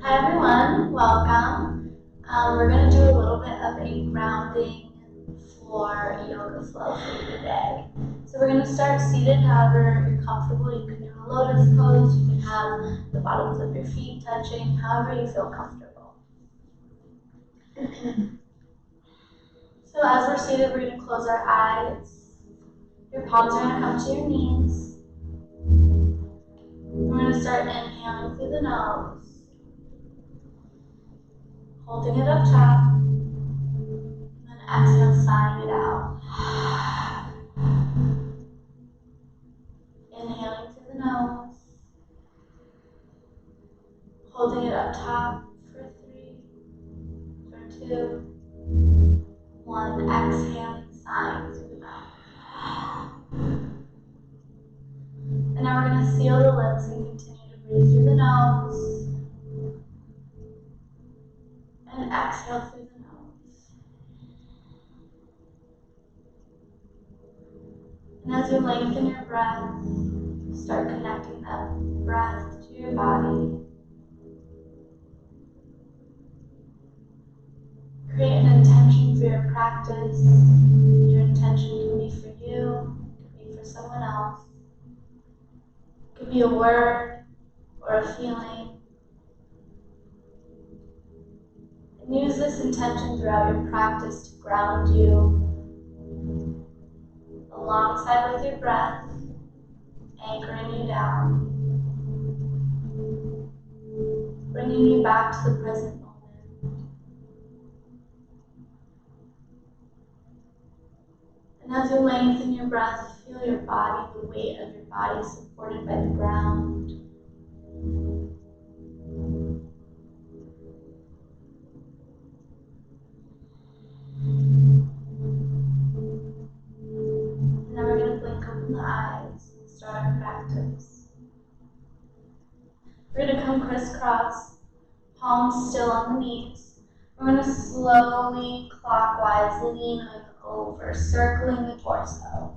Hi everyone, welcome. We're going to do a little bit of a grounding floor yoga flow for you today. So we're going to start seated however you're comfortable. You can do a lotus pose, you can have the bottoms of your feet touching, however you feel comfortable. So as we're seated, we're going to close our eyes. Your palms are going to come to your knees. We're going to start inhaling through the nose. Holding it up top, and then exhale, sighing it out. Inhaling through the nose, holding it up top for 3, for 2, 1. Exhaling, sighing through the mouth. And now we're going to seal the lips and continue to breathe through the nose. And exhale through the nose. And as you lengthen your breath, start connecting that breath to your body. Create an intention for your practice. Your intention can be for you, it can be for someone else. It could be a word or a feeling. And use this intention throughout your practice to ground you alongside with your breath, anchoring you down, bringing you back to the present moment. And as you lengthen your breath, feel your body, the weight of your body supported by the ground. And then we're going to blink open the eyes and start our practice. We're going to come crisscross, palms still on the knees. We're going to slowly, clockwise, lean over, circling the torso.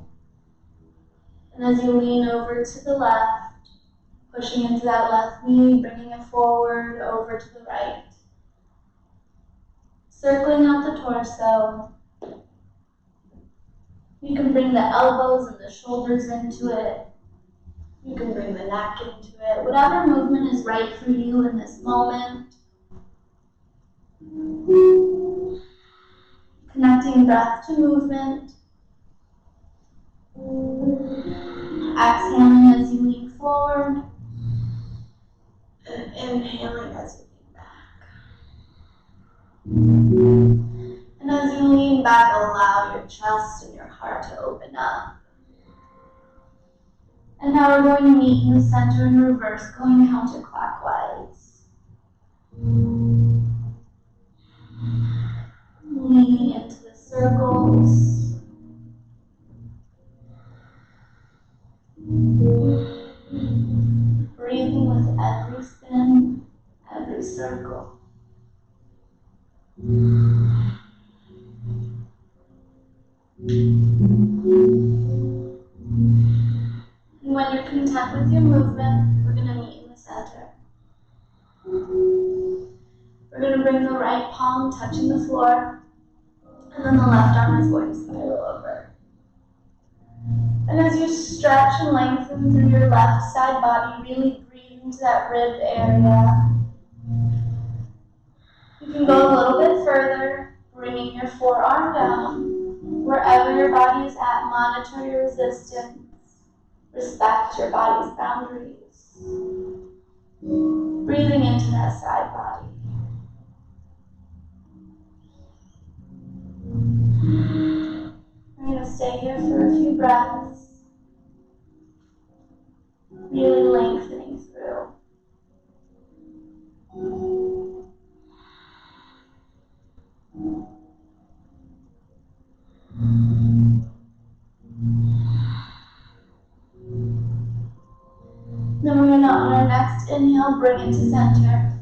And as you lean over to the left, pushing into that left knee, bringing it forward, over to the right. Circling out the torso. You can bring the elbows and the shoulders into it. You can bring the neck into it. Whatever movement is right for you in this moment. Connecting breath to movement. Exhaling as you lean forward. And inhaling as you lean back. And as you lean back, allow your chest and your heart to open up. And now we're going to meet in the center in reverse, going counterclockwise. Leaning into the circles. Breathing with every spin, every circle. And when you're content with your movement, we're going to meet in the center. We're going to bring the right palm touching the floor, and then the left arm is going to spiral over. And as you stretch and lengthen through your left side body, really breathe into that rib area. You can go a little bit further, bringing your forearm down. Wherever your body is at, monitor your resistance. Respect your body's boundaries. Breathing into that side body. We're going to stay here for a few breaths. Really lengthening through. Then we're going to, on our next inhale, bring it to center.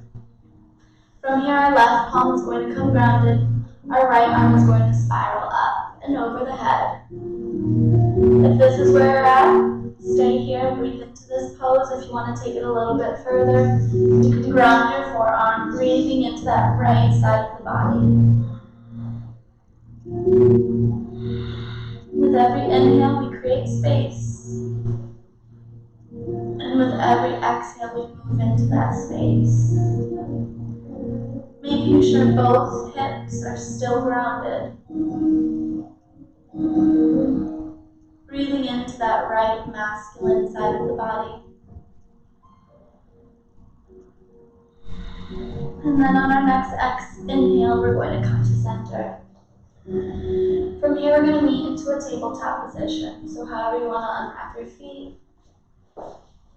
From here, our left palm is going to come grounded. Our right arm is going to spiral up and over the head. If this is where you're at, stay here, breathe into this pose. If you want to take it a little bit further, you can ground your forearm into that right side of the body. With every inhale, we create space. And with every exhale, we move into that space. Making sure both hips are still grounded. Breathing into that right masculine side of the body. And then on our next inhale, we're going to come to center. From here, we're going to meet into a tabletop position. So however you want to unwrap your feet,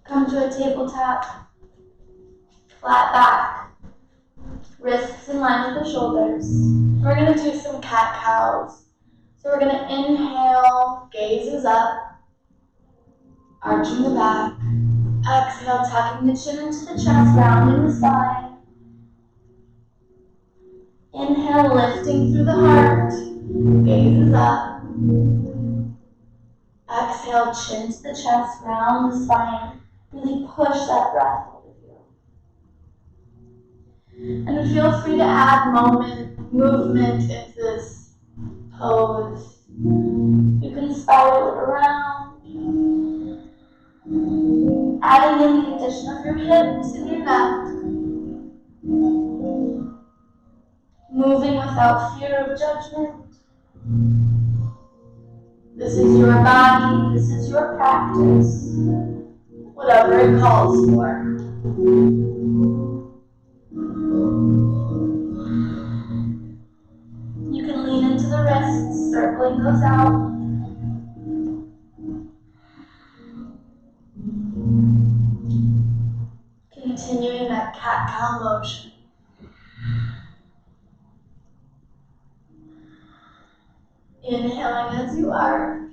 come to a tabletop, flat back, wrists in line with the shoulders. We're going to do some cat-cows. So we're going to inhale, gazes up, arching the back. Exhale, tucking the chin into the chest, rounding the spine. Inhale, lifting through the heart, gazes up. Exhale, chin to the chest, round the spine. Really push that breath out of you. And feel free to add movement into this pose. You can spiral it around, adding in the addition of your hips and your neck. Moving without fear of judgment. This is your body, this is your practice, whatever it calls for. You can lean into the wrists, circling those out. Continuing that cat-cow motion. Inhaling as you arch,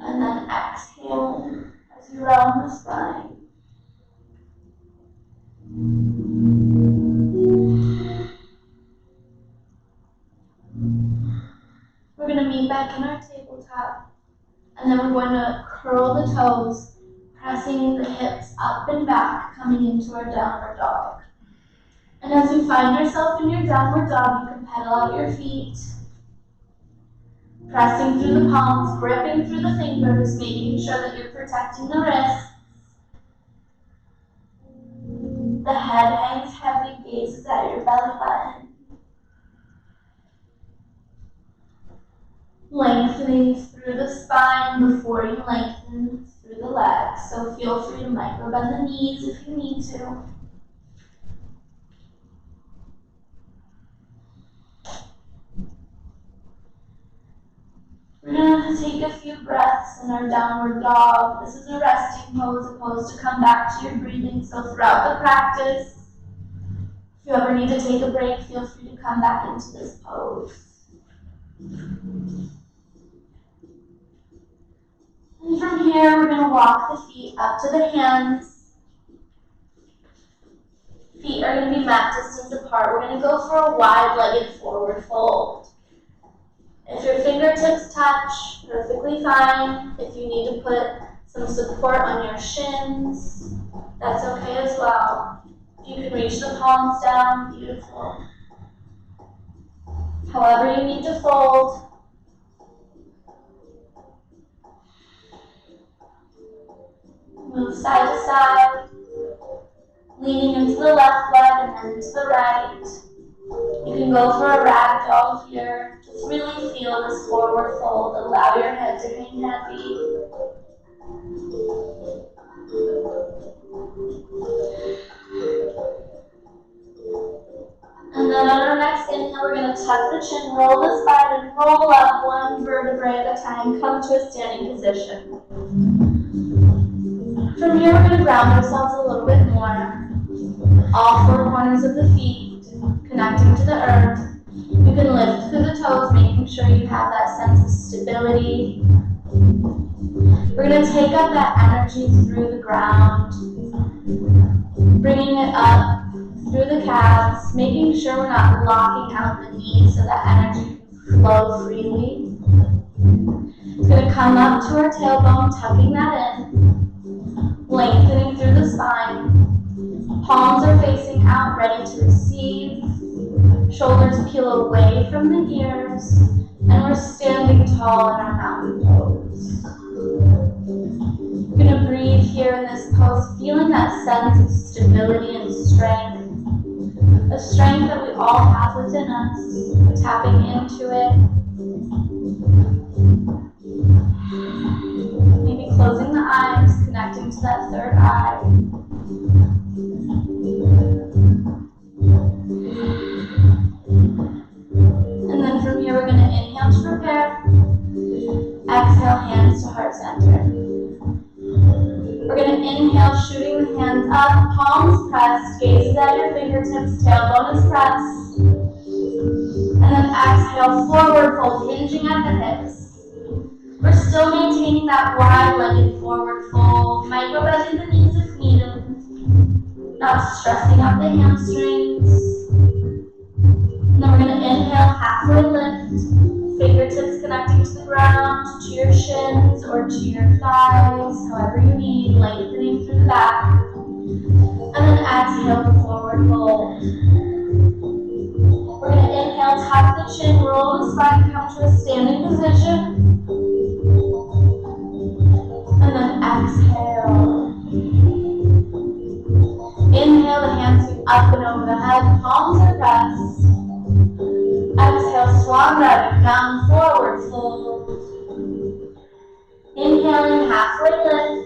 and then exhaling as you round the spine. We're going to meet back in our tabletop, and then we're going to curl the toes, pressing the hips up and back, coming into our downward dog. And as you find yourself in your downward dog, you can pedal out your feet, pressing through the palms, gripping through the fingers, making sure that you're protecting the wrists. The head hangs heavy, gazes at your belly button. Lengthening through the spine before you lengthen through the legs. So feel free to micro bend the knees if you need to. We're going to take a few breaths in our downward dog. This is a resting pose, a pose to come back to your breathing. So throughout the practice, if you ever need to take a break, feel free to come back into this pose. And from here, we're going to walk the feet up to the hands. Feet are going to be mat distance apart. We're going to go for a wide-legged forward fold. If your fingertips touch, perfectly fine. If you need to put some support on your shins, that's okay as well. You can reach the palms down, beautiful. However you need to fold. Move side to side, leaning into the left leg and then to the right. You can go for a ragdoll here. Just really feel this forward fold. Allow your head to hang heavy. And then on our next inhale, we're going to tuck the chin, roll the spine, and roll up one vertebrae at a time. Come to a standing position. From here, we're going to ground ourselves a little bit more. All four corners of the feet connecting to the earth. You can lift through the toes, making sure you have that sense of stability. We're going to take up that energy through the ground, bringing it up through the calves, making sure we're not locking out the knees so that energy can flow freely. It's going to come up to our tailbone, tucking that in, lengthening through the spine. Palms are facing out, ready to Shoulders peel away from the ears, and we're standing tall in our mountain pose. We're going to breathe here in this pose, feeling that sense of stability and strength. A strength that we all have within us, tapping into it. Maybe closing the eyes, connecting to that third eye. And then from here we're going to inhale to prepare. Exhale, hands to heart center. We're going to inhale, shooting the hands up, palms pressed, gaze at your fingertips, tailbone is pressed. And then exhale, forward fold, hinging at the hips. We're still maintaining that wide-legged forward fold, micro bending the knees if needed, not stressing out the hamstrings. And then we're going to inhale, halfway lift, fingertips connecting to the ground, to your shins or to your thighs, however you need, lengthening through the back. And then exhale, forward fold. We're going to inhale, tuck the chin, roll the spine, come to a standing position. And then exhale. Inhale, the hands sweep up and over the head, palms are pressed. Exhale, swan dive, down, forward fold. Inhaling, halfway lift.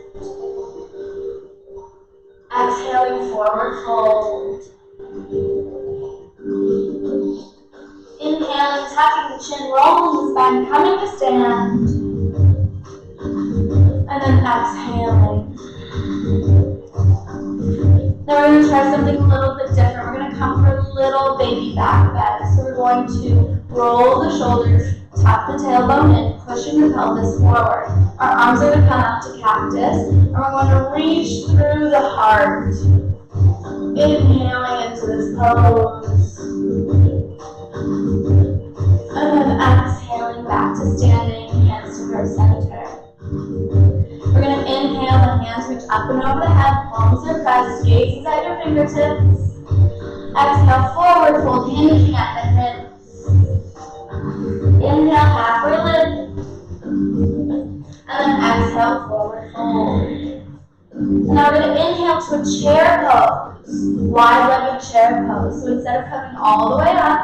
Exhaling, forward fold. Inhaling, tucking the chin, rolling the spine, coming to stand. And then exhaling. Now we're going to try something a little bit different. We're going to come for a little baby back bend. So we're going to roll the shoulders, tuck the tailbone in, pushing the pelvis forward. Our arms are going to come out to cactus, and we're going to reach through the heart. Inhaling into this pose. And then exhaling back to standing, hands to heart center. We're going to inhale, the hands reach up and over the head, palms are pressed, gaze at your fingertips. Exhale, forward fold, hinging at the hips. Inhale, halfway lift. And then exhale, forward fold. Now we're going to inhale to a chair pose, wide-legged chair pose. So instead of coming all the way up,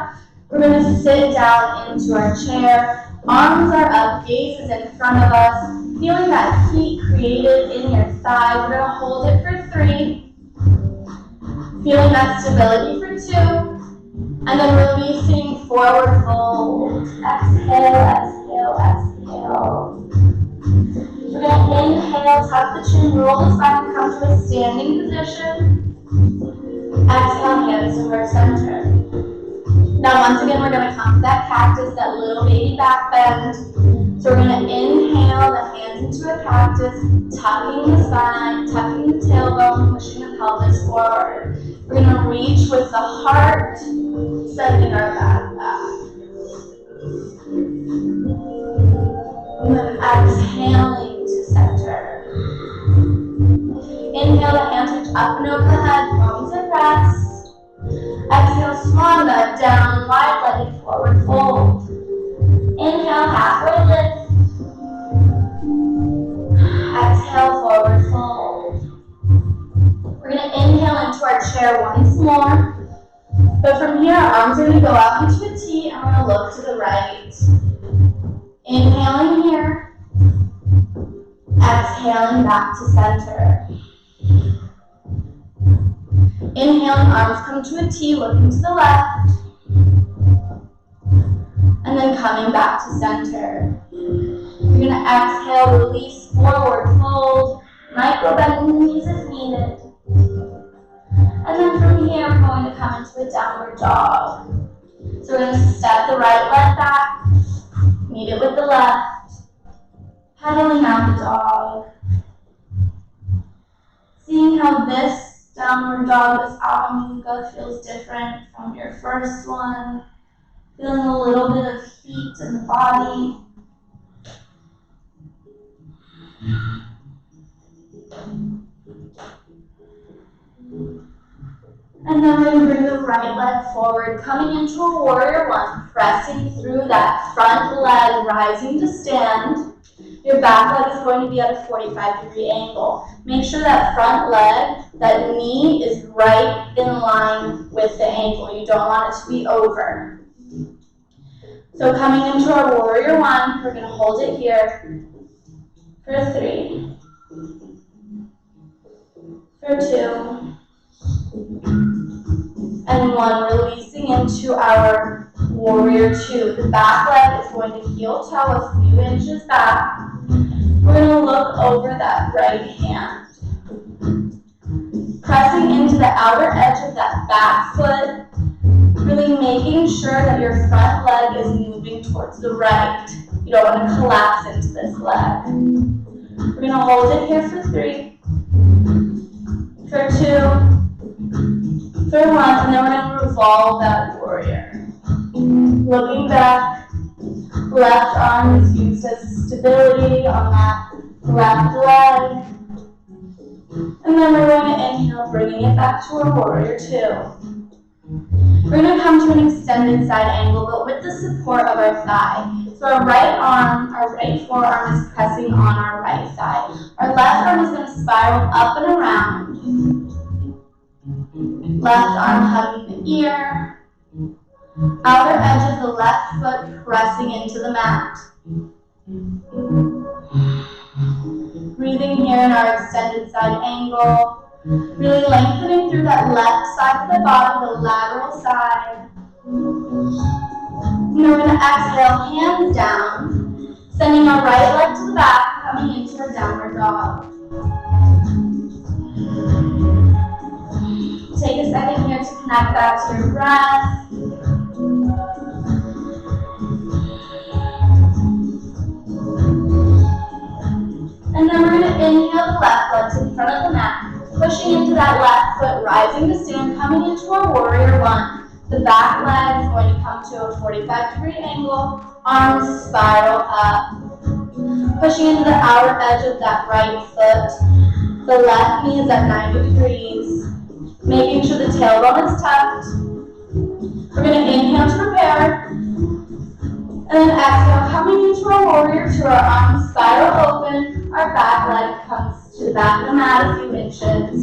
we're going to sit down into our chair. Arms are up, gaze is in front of us. Feeling that heat created in your thighs. We're going to hold it for 3. Feeling that stability for 2. And then releasing, forward fold. Exhale, exhale, exhale. We're going to inhale, tuck the chin, roll the spine, come to a standing position. Exhale, hands to heart center. Now once again, we're going to come to that cactus, that little baby back bend. So we're going to inhale, the hands into a cactus, tucking the spine, tucking the tailbone, pushing the pelvis forward. We're going to reach with the heart, sending our back back. And then exhaling to center. Inhale, the hands reach up and over the head, palms are pressed. Exhale, swan dive down, wide-legged forward fold. Inhale, halfway lift. Exhale, forward fold. We're going to inhale into our chair once more. But from here, our arms are going to go out into a T, and we're going to look to the right. Inhaling here. Exhaling back to center. Inhaling, arms come to a T, looking to the left. And then coming back to center. You're going to exhale, release, forward fold, micro bend the knees if needed. And then from here, we're going to come into a downward dog. So we're going to step the right leg back, meet it with the left, pedaling out the dog. Seeing how this downward dog, this Abha feels different from your first one. Feeling a little bit of heat in the body. And then we're going to bring the right leg forward, coming into a warrior one, pressing through that front leg, rising to stand. Your back leg is going to be at a 45-degree angle. Make sure that front leg, that knee is right in line with the ankle. You don't want it to be over. So coming into our warrior one, we're going to hold it here for 3, for 2, and 1, releasing into our warrior 2. The back leg is going to heel toe a few inches back. We're going to look over that right hand. Pressing into the outer edge of that back foot, really making sure that your front leg is moving towards the right. You don't want to collapse into this leg. We're going to hold it here for 3, for 2, for 1, and then we're going to revolve that warrior. Looking back, left arm is used as stability on that left leg. And then we're going to inhale, bringing it back to our warrior 2. We're going to come to an extended side angle, but with the support of our thigh. So our right arm, our right forearm is pressing on our right thigh. Our left arm is going to spiral up and around. Left arm hugging the ear. Outer edge of the left foot pressing into the mat. Breathing here in our extended side angle. Really lengthening through that left side of the body, the lateral side. And we're going to exhale, hands down, sending our right leg to the back, coming into a downward dog. Take a second here to connect back to your breath. And then we're going to inhale the left leg to the front of the mat, pushing into that left foot, rising to stand, coming into our warrior 1. The back leg is going to come to a 45-degree angle, arms spiral up. Pushing into the outer edge of that right foot. The left knee is at 90 degrees. Making sure the tailbone is tucked. We're going to inhale to prepare. And then exhale, coming into our warrior 2, our arms spiral open. Our back leg comes to the back of the mat a few inches.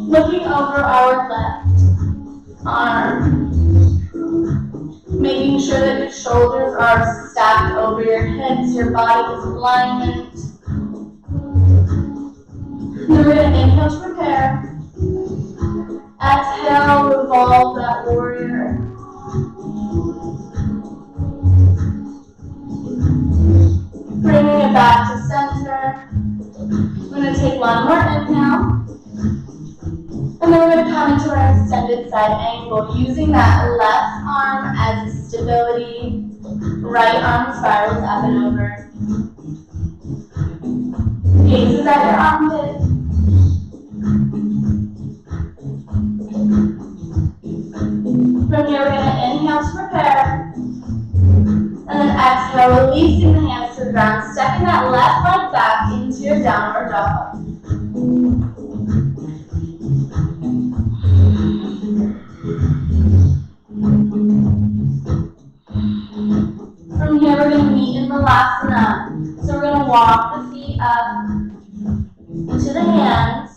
Looking over our left arm. Making sure that your shoulders are stacked over your hips, your body is in alignment. Then we're going to inhale to prepare. Exhale, revolve that warrior. Bringing it back to center. We're going to take one more inhale. And then we're going to come into our extended side angle, using that left arm as stability. Right arm spirals up and over. Gaze is at your armpit. From here, we're going to inhale to prepare. And then exhale, releasing the hands to the ground, stepping that left leg back into your downward dog. From here, we're going to meet in Malasana. So we're going to walk the feet up into the hands.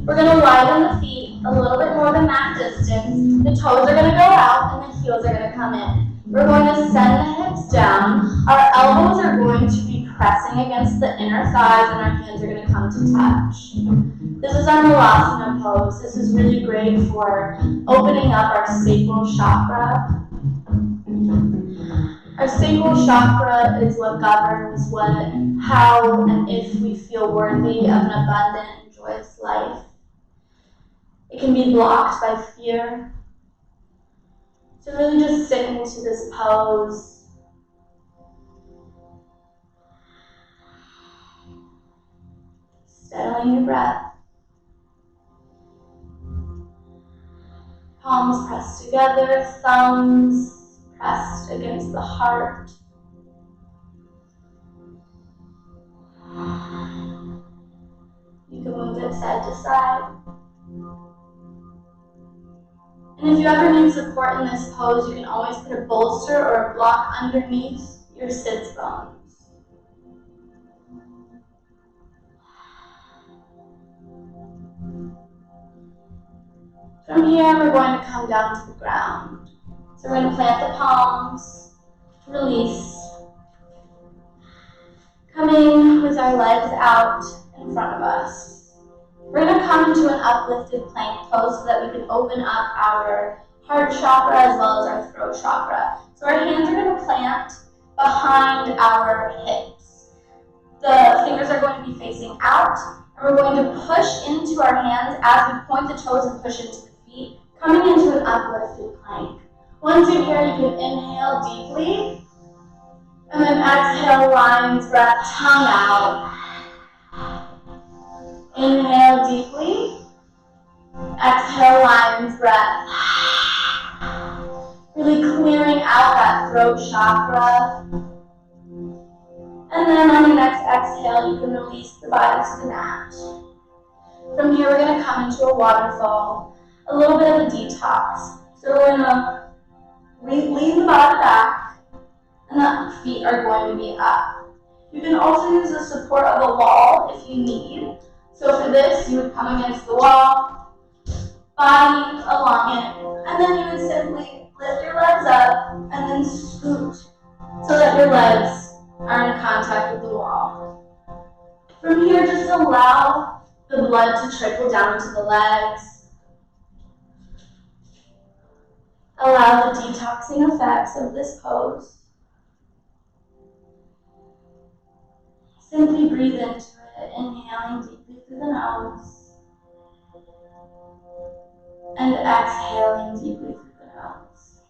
We're going to widen the feet a little bit more than mat distance. The toes are going to go out and the heels are going to come in. We're going to send the hips down. Our elbows are going to be pressing against the inner thighs and our hands are going to come to touch. This is our Malasana pose. This is really great for opening up our sacral chakra. Our sacral chakra is what governs how and if we feel worthy of an abundant and joyous life. It can be blocked by fear. So really just sit into this pose. Settling your breath. Palms pressed together, thumbs pressed against the heart. You can move it side to side. if you ever need support in this pose, you can always put a bolster or a block underneath your sits bones. From here, we're going to come down to the ground. So we're going to plant the palms, release, coming with our legs out in front of us. We're going to come into an uplifted plank pose so that we can open up our heart chakra as well as our throat chakra. So our hands are going to plant behind our hips. The fingers are going to be facing out, and we're going to push into our hands as we point the toes and push into the feet, coming into an uplifted plank. Once you're here, you can inhale deeply, and then exhale, lion's breath, tongue out. Inhale deeply, exhale, lion's breath. Really clearing out that throat chakra. And then on the next exhale, you can release the body to the mat. From here, we're going to come into a waterfall, a little bit of a detox. So we're going to lean the body back, and the feet are going to be up. You can also use the support of a wall if you need. So for this, you would come against the wall, body along it, and then you would simply lift your legs up and then scoot so that your legs are in contact with the wall. From here, just allow the blood to trickle down to the legs. Allow the detoxing effects of this pose. Simply breathe into it, inhaling deeply through the nose and exhaling deeply through the nose.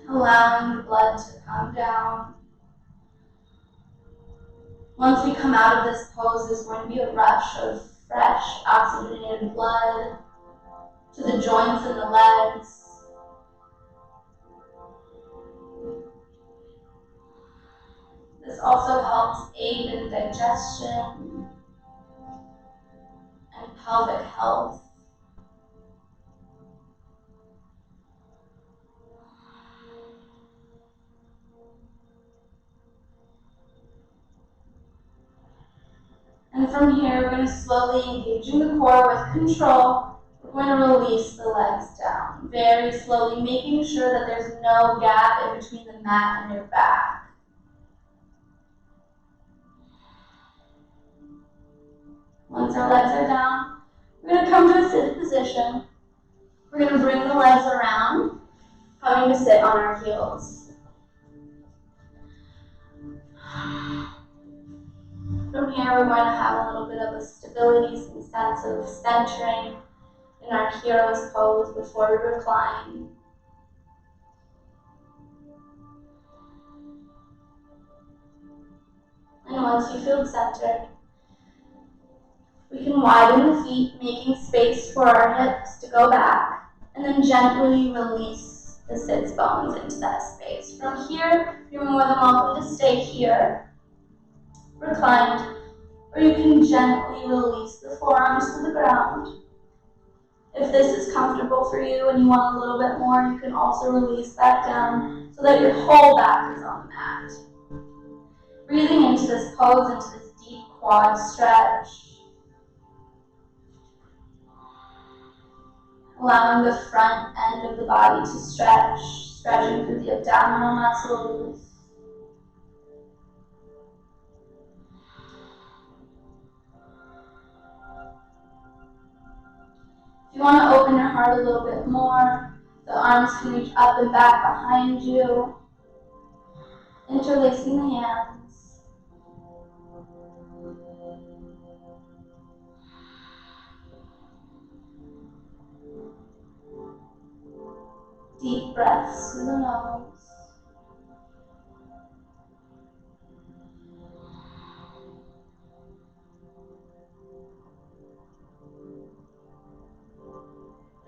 Allowing the blood to come down. Once we come out of this pose, there's going to be a rush of fresh oxygenated blood to the joints and the legs. This also helps aid in digestion and pelvic health. And from here, we're going to slowly engaging the core with control. We're going to release the legs down, very slowly, making sure that there's no gap in between the mat and your back. Once our legs are down, we're going to come to a sit position. We're going to bring the legs around, coming to sit on our heels. From here, we're going to have a little bit of a stability, some sense of centering in our hero's pose before we recline. And once you feel centered, we can widen the feet, making space for our hips to go back, and then gently release the sits bones into that space. From here, you're more than welcome to stay here, reclined, or you can gently release the forearms to the ground. If this is comfortable for you and you want a little bit more, you can also release that down so that your whole back is on the mat. Breathing into this pose, into this deep quad stretch. Allowing the front end of the body to stretch, stretching through the abdominal muscles. If you want to open your heart a little bit more, the arms can reach up and back behind you, interlacing the hands. Deep breaths through the nose.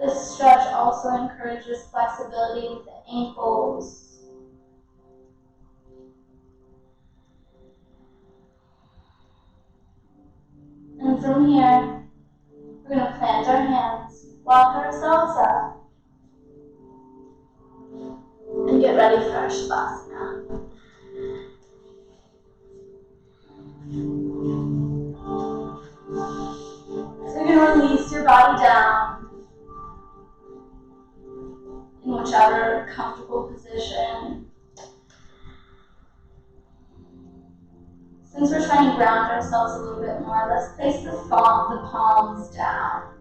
This stretch also encourages flexibility with the ankles. And from here, we're going to plant our hands, walk ourselves up, and get ready for our Shavasana. So you're going to release your body down in whichever comfortable position. Since we're trying to ground ourselves a little bit more, let's place the palms down,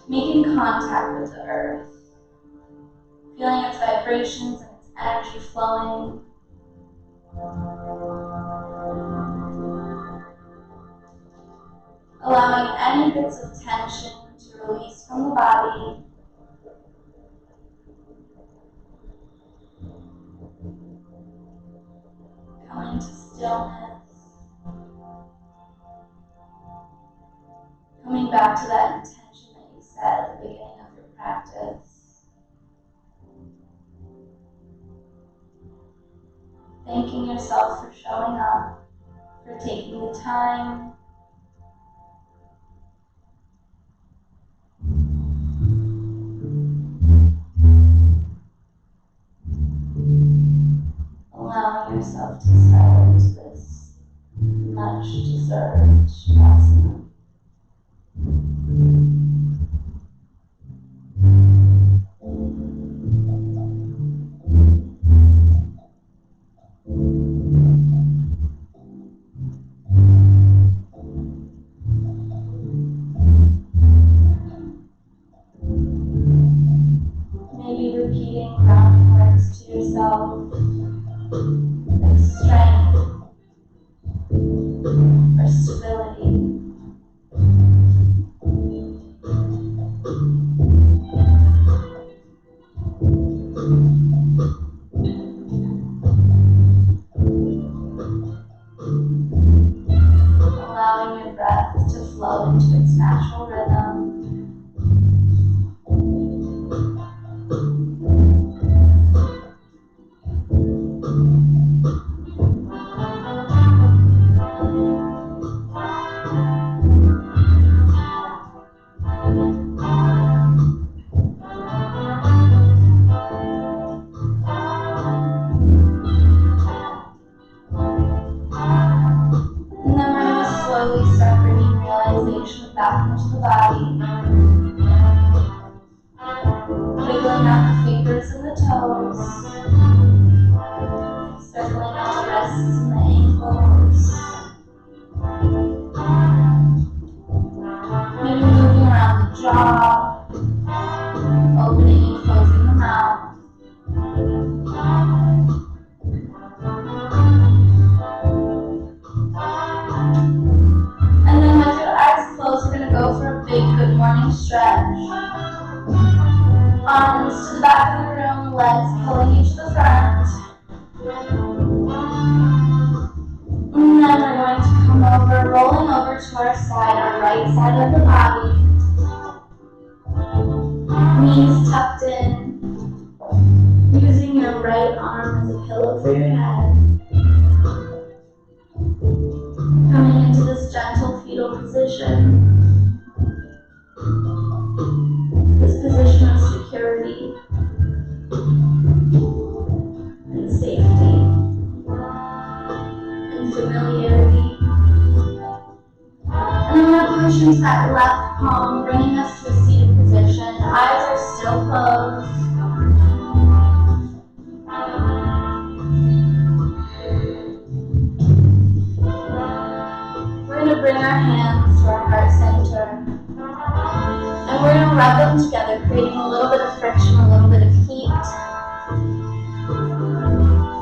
making contact with the earth, feeling its vibrations and its energy flowing. Allowing any bits of tension to release from the body. Coming to stillness. Coming back to that intention that you set at the beginning of your practice. Thanking yourself for showing up, for taking the time. Allowing yourself to settle into this much deserved Shavasana. Maybe repeating grounding words to yourself, like strength or stability. Allowing your breath to flow into its natural rhythm. Back into the body. Wiggling out the fingers and the toes. Circling out the wrists and the ankles. Maybe moving around the jaw. Opening and closing the mouth. And then with your eyes closed, we're going to go for a big good morning stretch. Arms to the back of the room, legs pulling you to the front. And then we're going to come over, rolling over to our side, our right side of the body. Knees tucked in, using your right arm as a pillow for your head. Coming into this gentle fetal position, this position of security and safety and familiarity. And then we're going to push into that left palm, bringing us to a seated position. Eyes are still closed. We're going to bring our hands to our heart center. And we're going to rub them together, creating a little bit of friction, a little bit of heat.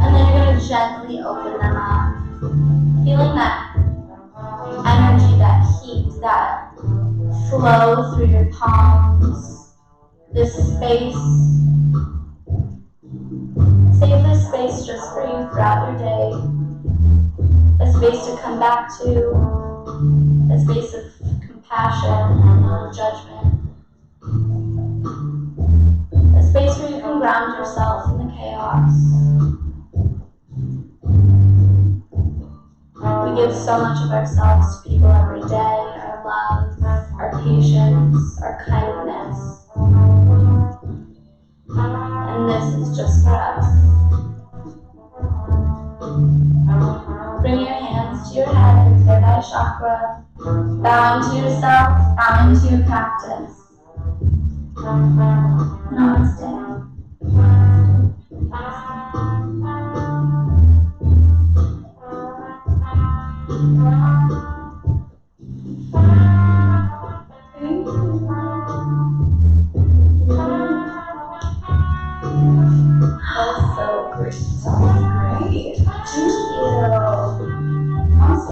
And then you're going to gently open them up. Feeling that energy, that heat, that flow through your palms. This space. Save this space just for you throughout your day. A space to come back to, a space of compassion and non-judgment, a space where you can ground yourself in the chaos. We give so much of ourselves to people every day, our love, our patience, our kindness. And this is just for us. Bring your hands to your head and third eye chakra. Bow into yourself, bow into your practice. Namaste.